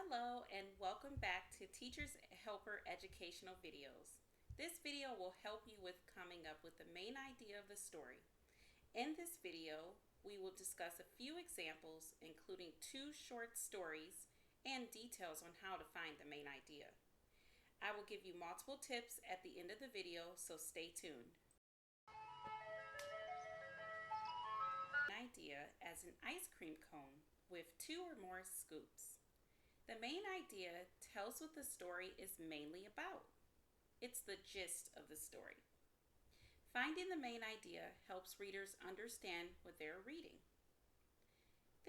Hello and welcome back to Teachers Helper Educational Videos. This video will help you with coming up with the main idea of the story. In this video, we will discuss a few examples, including 2 short stories and details on how to find the main idea. I will give you multiple tips at the end of the video, so stay tuned. Idea as an ice cream cone with 2 or more scoops. The main idea tells what the story is mainly about. It's the gist of the story. Finding the main idea helps readers understand what they're reading.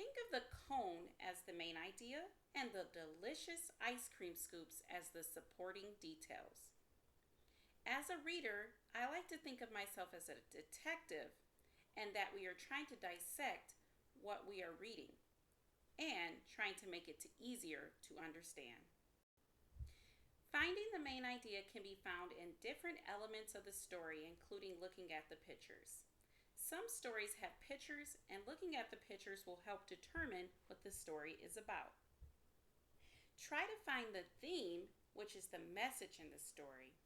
Think of the cone as the main idea and the delicious ice cream scoops as the supporting details. As a reader, I like to think of myself as a detective and that we are trying to dissect what we are reading and trying to make it easier to understand. Finding the main idea can be found in different elements of the story, including looking at the pictures. Some stories have pictures, and looking at the pictures will help determine what the story is about. Try to find the theme, which is the message in the story.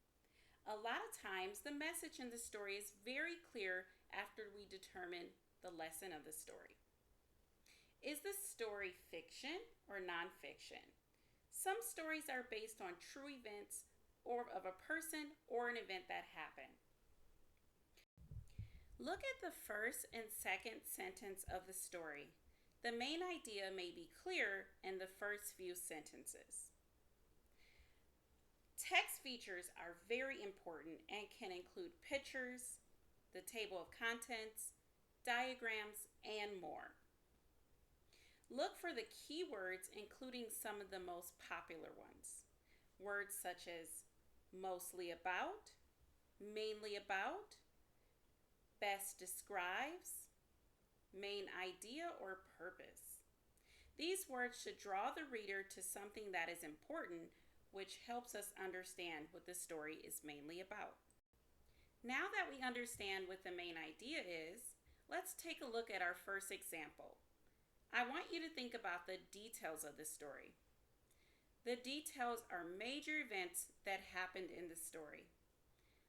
A lot of times, the message in the story is very clear after we determine the lesson of the story. Is the story fiction or nonfiction? Some stories are based on true events or of a person or an event that happened. Look at the first and second sentence of the story. The main idea may be clear in the first few sentences. Text features are very important and can include pictures, the table of contents, diagrams, and more. Look for the keywords, including some of the most popular ones. Words such as mostly about, mainly about, best describes, main idea or purpose. These words should draw the reader to something that is important, which helps us understand what the story is mainly about. Now that we understand what the main idea is, let's take a look at our first example. I want you to think about the details of the story. The details are major events that happened in the story.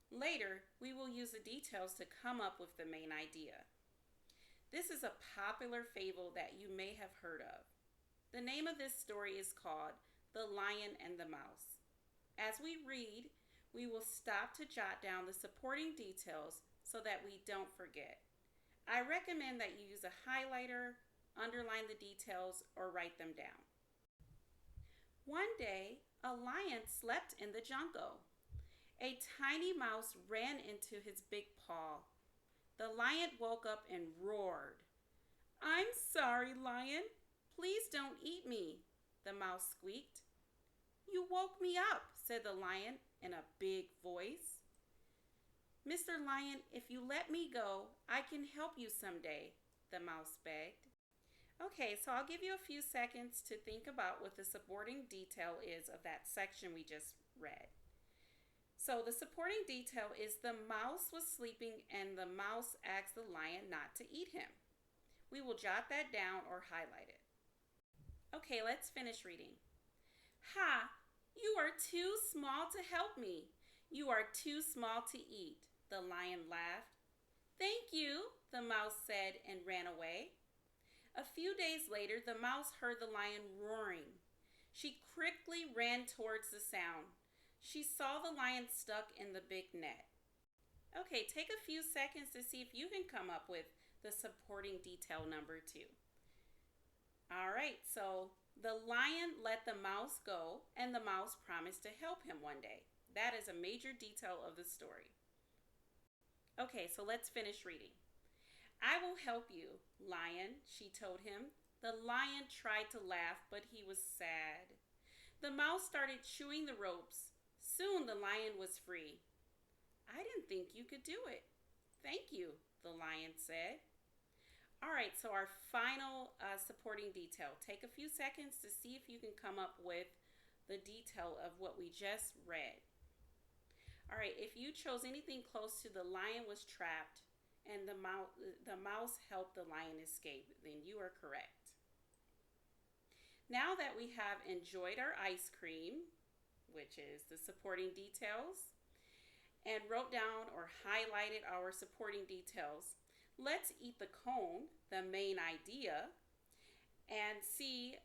Later, we will use the details to come up with the main idea. This is a popular fable that you may have heard of. The name of this story is called The Lion and the Mouse. As we read, we will stop to jot down the supporting details so that we don't forget. I recommend that you use a highlighter, underline the details, or write them down. One day, a lion slept in the jungle. A tiny mouse ran into his big paw. The lion woke up and roared. "I'm sorry, lion. Please don't eat me," the mouse squeaked. "You woke me up," said the lion in a big voice. "Mr. Lion, if you let me go, I can help you someday," the mouse begged. Okay, so I'll give you a few seconds to think about what the supporting detail is of that section we just read. So the supporting detail is the mouse was sleeping and the mouse asked the lion not to eat him. We will jot that down or highlight it. Okay, let's finish reading. "Ha! You are too small to help me. You are too small to eat," the lion laughed. "Thank you," the mouse said and ran away. A few days later, the mouse heard the lion roaring. She quickly ran towards the sound. She saw the lion stuck in the big net. Okay, take a few seconds to see if you can come up with the supporting detail number 2. All right, so the lion let the mouse go, and the mouse promised to help him one day. That is a major detail of the story. Okay, so let's finish reading. "I will help you, lion," she told him. The lion tried to laugh, but he was sad. The mouse started chewing the ropes. Soon the lion was free. "I didn't think you could do it." "Thank you," the lion said. All right, so our final supporting detail. Take a few seconds to see if you can come up with the detail of what we just read. All right, if you chose anything close to "the lion was trapped" and the mouse helped the lion escape, then you are correct. Now that we have enjoyed our ice cream, which is the supporting details, and wrote down or highlighted our supporting details, let's eat the cone, the main idea, and see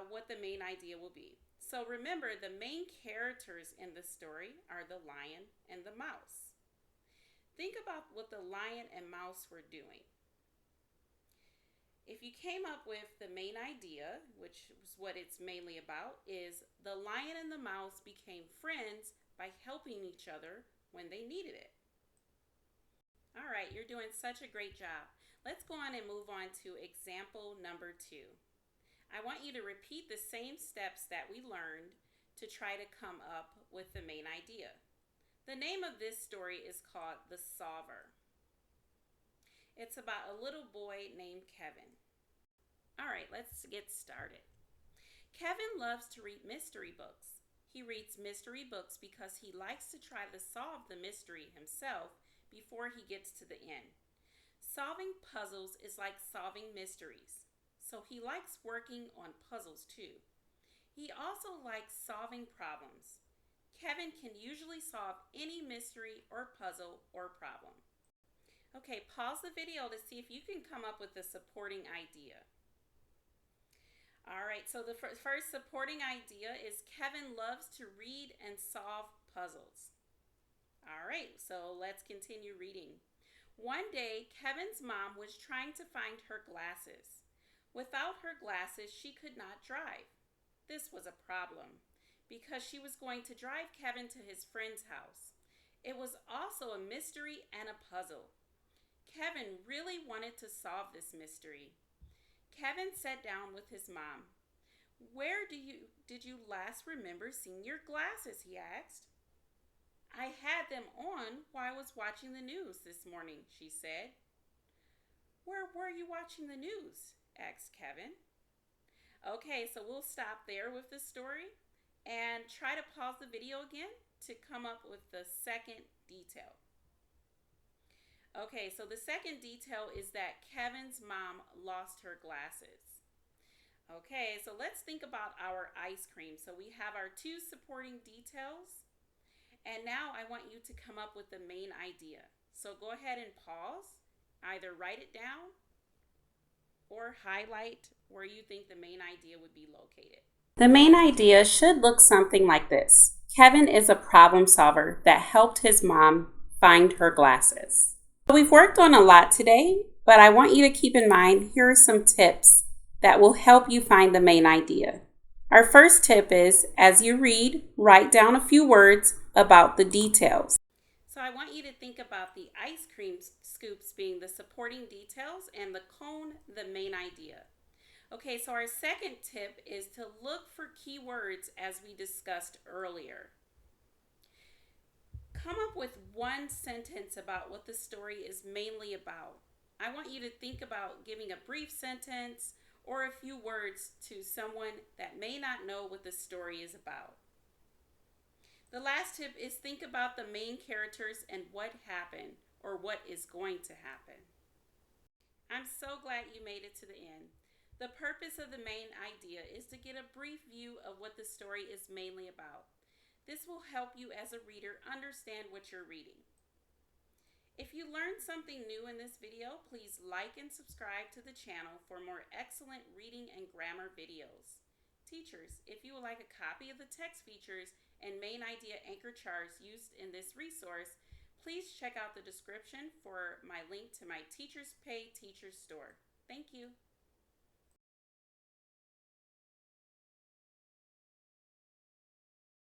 what the main idea will be. So remember, the main characters in the story are the lion and the mouse. Think about what the lion and mouse were doing. If you came up with the main idea, which is what it's mainly about, is the lion and the mouse became friends by helping each other when they needed it. All right, you're doing such a great job. Let's go on and move on to example number 2. I want you to repeat the same steps that we learned to try to come up with the main idea. The name of this story is called The Solver. It's about a little boy named Kevin. All right, let's get started. Kevin loves to read mystery books. He reads mystery books because he likes to try to solve the mystery himself before he gets to the end. Solving puzzles is like solving mysteries, so he likes working on puzzles too. He also likes solving problems. Kevin can usually solve any mystery or puzzle or problem. Okay, pause the video to see if you can come up with a supporting idea. All right, so the first supporting idea is Kevin loves to read and solve puzzles. All right, so let's continue reading. One day, Kevin's mom was trying to find her glasses. Without her glasses, she could not drive. This was a problem because she was going to drive Kevin to his friend's house. It was also a mystery and a puzzle. Kevin really wanted to solve this mystery. Kevin sat down with his mom. "Where did you last remember seeing your glasses?" he asked. "I had them on while I was watching the news this morning," she said. "Where were you watching the news?" asked Kevin. Okay, so we'll stop there with the story and try to pause the video again to come up with the second detail. Okay, so the second detail is that Kevin's mom lost her glasses. Okay, so let's think about our ice cream. So we have our 2 supporting details, and now I want you to come up with the main idea. So go ahead and pause, either write it down or highlight where you think the main idea would be located. The main idea should look something like this. Kevin is a problem solver that helped his mom find her glasses. We've worked on a lot today, but I want you to keep in mind, here are some tips that will help you find the main idea. Our first tip is, as you read, write down a few words about the details. So I want you to think about the ice cream scoops being the supporting details and the cone the main idea. Okay, so our second tip is to look for keywords as we discussed earlier. Come up with one sentence about what the story is mainly about. I want you to think about giving a brief sentence or a few words to someone that may not know what the story is about. The last tip is think about the main characters and what happened or what is going to happen. I'm so glad you made it to the end. The purpose of the main idea is to get a brief view of what the story is mainly about. This will help you as a reader understand what you're reading. If you learned something new in this video, please like and subscribe to the channel for more excellent reading and grammar videos. Teachers, if you would like a copy of the text features and main idea anchor charts used in this resource, please check out the description for my link to my Teachers Pay Teachers store. Thank you.